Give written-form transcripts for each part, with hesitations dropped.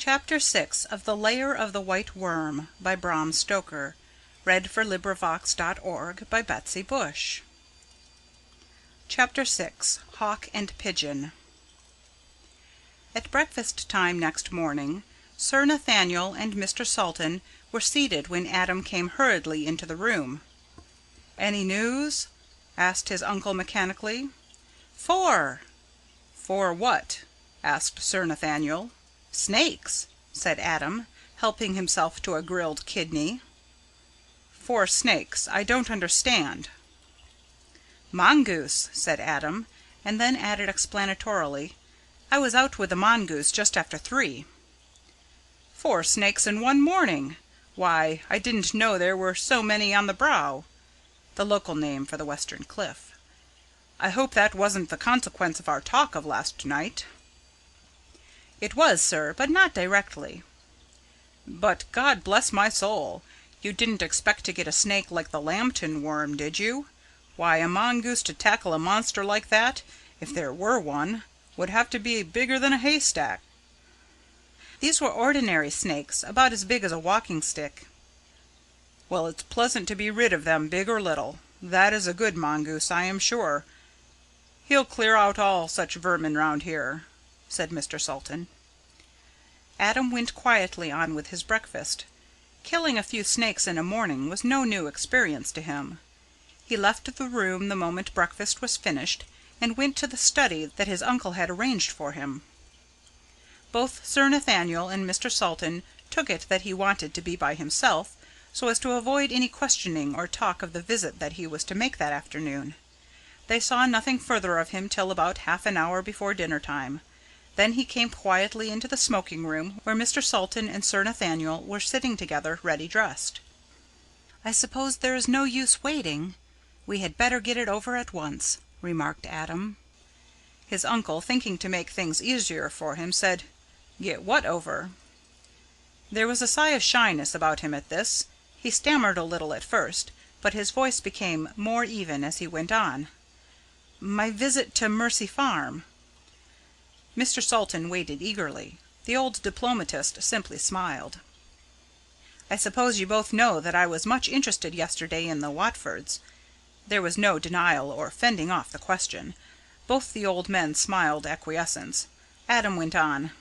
Chapter 6 of The Lair of the White Worm by Bram Stoker. LibriVox.org by Betsy Bush. Chapter 6 Hawk and Pigeon. At breakfast time next morning, Sir Nathaniel and Mr. Salton were seated when Adam came hurriedly into the room. "Any news?" asked his uncle mechanically. "Four." "For what?" asked Sir Nathaniel. "Snakes," said Adam, helping himself to a grilled kidney. "For snakes? I don't understand." "Mongoose," said Adam, and then added explanatorily, "I was out with the mongoose just after 3." "Four snakes in one morning! Why, I didn't know there were so many on the Brow," the local name for the western cliff. "I hope that wasn't the consequence of our talk of last night." "It was, sir, but not directly." "But, God bless my soul, you didn't expect to get a snake like the Lambton worm, did you? Why, a mongoose to tackle a monster like that, if there were one, would have to be bigger than a haystack." "These were ordinary snakes, about as big as a walking stick." "Well, it's pleasant to be rid of them, big or little. That is a good mongoose, I am sure. He'll clear out all such vermin round here," said Mr. Salton. Adam went quietly on with his breakfast. Killing a few snakes in a morning was no new experience to him. He left the room the moment breakfast was finished, and went to the study that his uncle had arranged for him. Both Sir Nathaniel and Mr. Salton took it that he wanted to be by himself, so as to avoid any questioning or talk of the visit that he was to make that afternoon. They saw nothing further of him till about half an hour before dinner time. Then he came quietly into the smoking room, where Mr. Salton and Sir Nathaniel were sitting together, ready dressed. "I suppose there is no use waiting. We had better get it over at once," remarked Adam. His uncle, thinking to make things easier for him, said, "Get what over?" There was a sigh of shyness about him at this. He stammered a little at first, but his voice became more even as he went on. "My visit to Mercy Farm." Mr. Salton waited eagerly. The old diplomatist simply smiled. "I suppose you both know that I was much interested yesterday in the Watfords." There was no denial or fending off the question. Both the old men smiled acquiescence. Adam went on.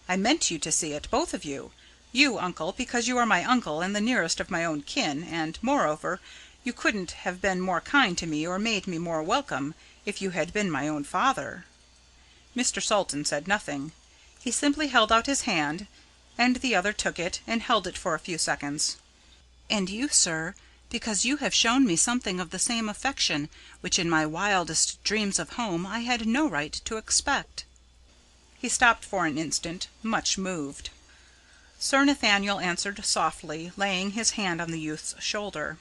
"I meant you to see it, both of you. You, uncle, because you are my uncle and the nearest of my own kin, and, moreover, you couldn't have been more kind to me or made me more welcome if you had been my own father." Mr. Salton said nothing. He simply held out his hand, and the other took it and held it for a few seconds. "And you, sir, because you have shown me something of the same affection which in my wildest dreams of home I had no right to expect." He stopped for an instant, much moved. Sir Nathaniel answered softly, laying his hand on the youth's shoulder.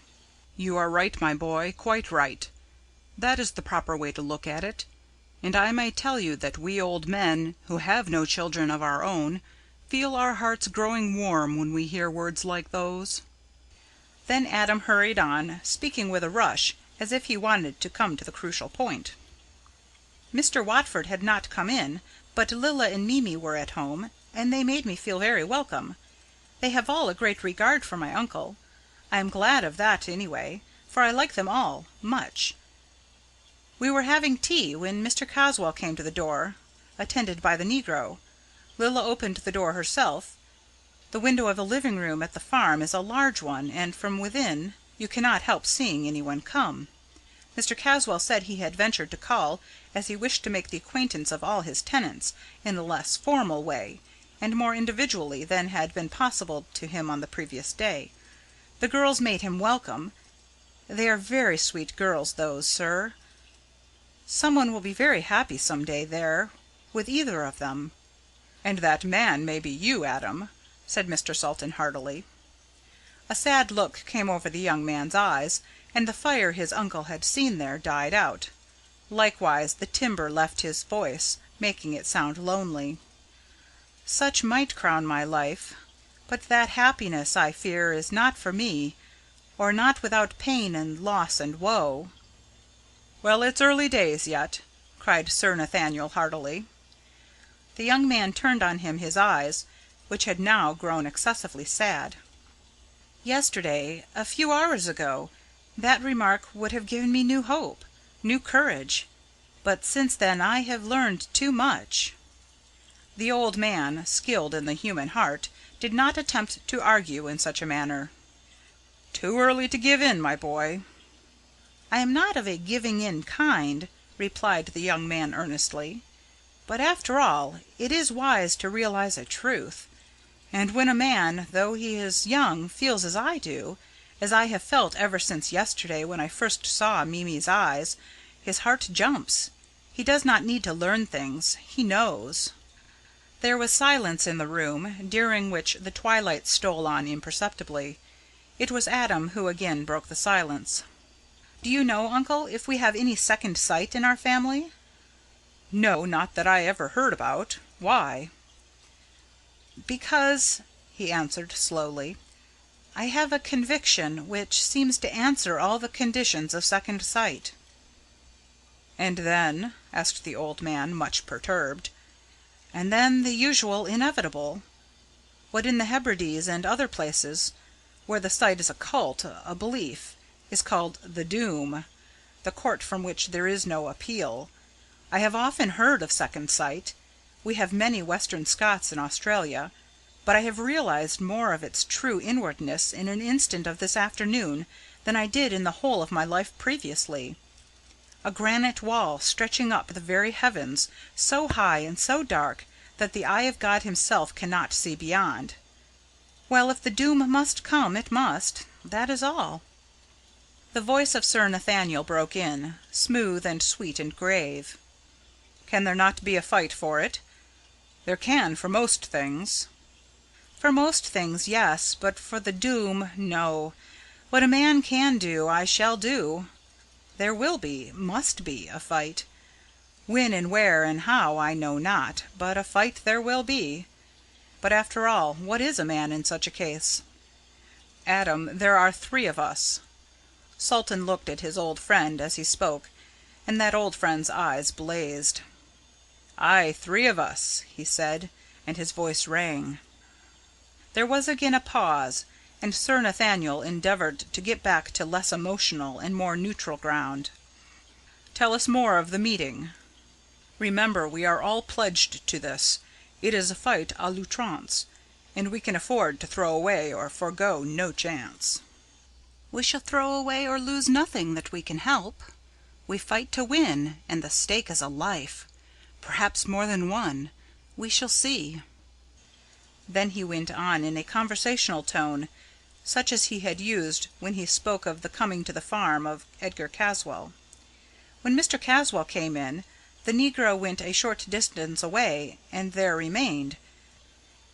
"You are right, my boy, quite right. That is the proper way to look at it. And I may tell you that we old men, who have no children of our own, feel our hearts growing warm when we hear words like those." Then Adam hurried on, speaking with a rush, as if he wanted to come to the crucial point. "Mr. Watford had not come in, but Lilla and Mimi were at home, and they made me feel very welcome. They have all a great regard for my uncle. I am glad of that, anyway, for I like them all much. We were having tea when Mr. Caswell came to the door, attended by the negro. Lilla opened the door herself. The window of the living room at the farm is a large one, and from within you cannot help seeing anyone come. Mr. Caswell said he had ventured to call, as he wished to make the acquaintance of all his tenants, in a less formal way, and more individually than had been possible to him on the previous day. The girls made him welcome. They are very sweet girls, those, sir. Someone will be very happy some day there, with either of them." "And that man may be you, Adam," said Mr. Salton heartily. A sad look came over the young man's eyes, and the fire his uncle had seen there died out. Likewise the timbre left his voice, making it sound lonely. "Such might crown my life, but that happiness, I fear, is not for me, or not without pain and loss and woe." "Well, it's early days yet," cried Sir Nathaniel heartily. The young man turned on him his eyes, which had now grown excessively sad. Yesterday, a few hours ago, that remark would have given me new hope, new courage. But since then I have learned too much." The old man, skilled in the human heart, did not attempt to argue in such a manner. "Too early to give in, my boy." "I am not of a giving in kind," replied the young man earnestly. "But after all, it is wise to realize a truth. And when a man, though he is young, feels as I do, as I have felt ever since yesterday when I first saw Mimi's eyes, his heart jumps. He does not need to learn things. He knows." There was silence in the room, during which the twilight stole on imperceptibly. It was Adam who again broke the silence. "Do you know, uncle, if we have any second sight in our family?" "No, not that I ever heard about. Why?" "Because," he answered slowly, "I have a conviction which seems to answer all the conditions of second sight." "And then?" asked the old man, much perturbed. "And then the usual inevitable. What in the Hebrides and other places, where the sight is a cult, a belief, is called the Doom, the court from which there is no appeal. I have often heard of second sight. We have many Western Scots in Australia. But I have realized more of its true inwardness in an instant of this afternoon than I did in the whole of my life previously. A granite wall stretching up the very heavens, so high and so dark that the eye of God himself cannot see beyond. Well, if the doom must come, it must. That is all." The voice of Sir Nathaniel broke in, smooth and sweet and grave. "Can there not be a fight for it? There can for most things." "For most things, yes, but for the doom, no. What a man can do, I shall do. There will be, must be, a fight. When and where and how I know not, but a fight there will be. But after all, what is a man in such a case?" "Adam, there are three of us." Sultan looked at his old friend as he spoke, and that old friend's eyes blazed. "Aye, three of us," he said, and his voice rang. There was again a pause, and Sir Nathaniel endeavoured to get back to less emotional and more neutral ground. "Tell us more of the meeting. Remember, we are all pledged to this. It is a fight à l'outrance, and we can afford to throw away or forego no chance." "We shall throw away or lose nothing that we can help. We fight to win, and the stake is a life. Perhaps more than one. We shall see." Then he went on in a conversational tone, such as he had used when he spoke of the coming to the farm of Edgar Caswall. When Mr. Caswall came in, the negro went a short distance away, and there remained.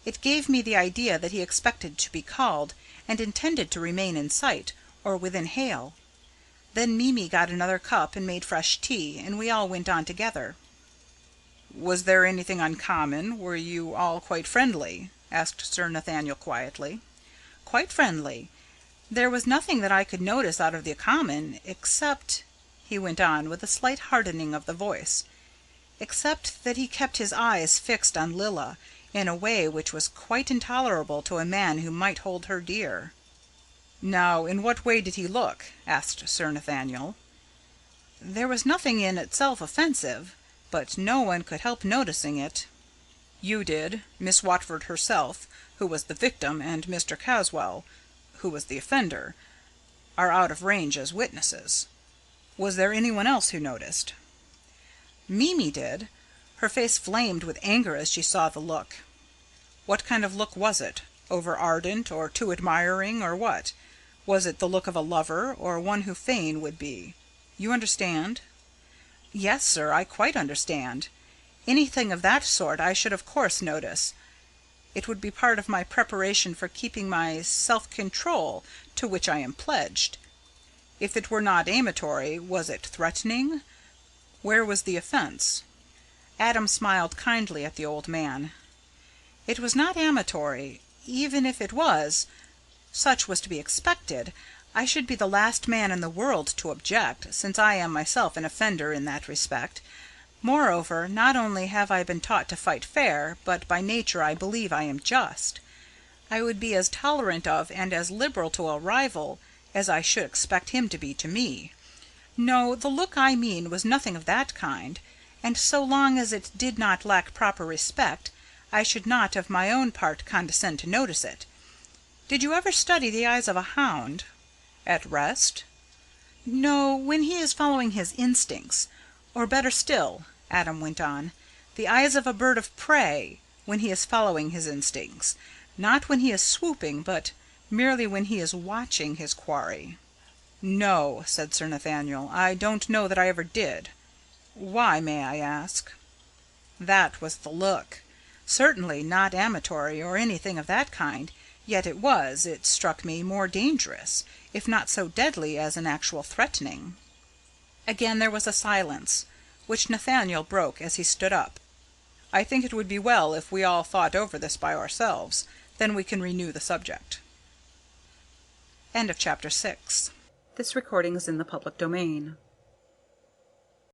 It gave me the idea that he expected to be called, and intended to remain in sight, or within hail. Then Mimi got another cup and made fresh tea, and we all went on together. "Was there anything uncommon? Were you all quite friendly?" asked Sir Nathaniel quietly. "Quite friendly. There was nothing that I could notice out of the common, except," he went on, with a slight hardening of the voice, "except that he kept his eyes fixed on Lilla in a way which was quite intolerable to a man who might hold her dear." "Now, in what way did he look?" asked Sir Nathaniel. "There was nothing in itself offensive, but no one could help noticing it." "You did. Miss Watford herself, who was the victim, and Mr. Caswall, who was the offender, are out of range as witnesses. Was there anyone else who noticed?" "Mimi did. Her face flamed with anger as she saw the look." "What kind of look was it? Over ardent, or too admiring, or what? Was it the look of a lover, or one who fain would be? You understand?" "Yes, sir, I quite understand. Anything of that sort I should of course notice. It would be part of my preparation for keeping my self-control, to which I am pledged. If it were not amatory, was it threatening? Where was the offence?" Adam smiled kindly at the old man. "It was not amatory. Even if it was, such was to be expected. I should be the last man in the world to object, since I am myself an offender in that respect. Moreover, not only have I been taught to fight fair, but by nature I believe I am just. I would be as tolerant of and as liberal to a rival as I should expect him to be to me. No, the look I mean was nothing of that kind, and so long as it did not lack proper respect, I should not of my own part condescend to notice it. Did you ever study the eyes of a hound? At rest? No, when he is following his instincts. Or better still," Adam went on, "the eyes of a bird of prey, when he is following his instincts. Not when he is swooping, but merely when he is watching his quarry." "No," said Sir Nathaniel, "I don't know that I ever did. Why, may I ask?" That was the look. Certainly not amatory or anything of that kind, yet it was, it struck me, more dangerous, if not so deadly as an actual threatening. Again there was a silence, which Nathaniel broke as he stood up. "I think it would be well if we all thought over this by ourselves. Then we can renew the subject." End of chapter 6. This recording is in the public domain.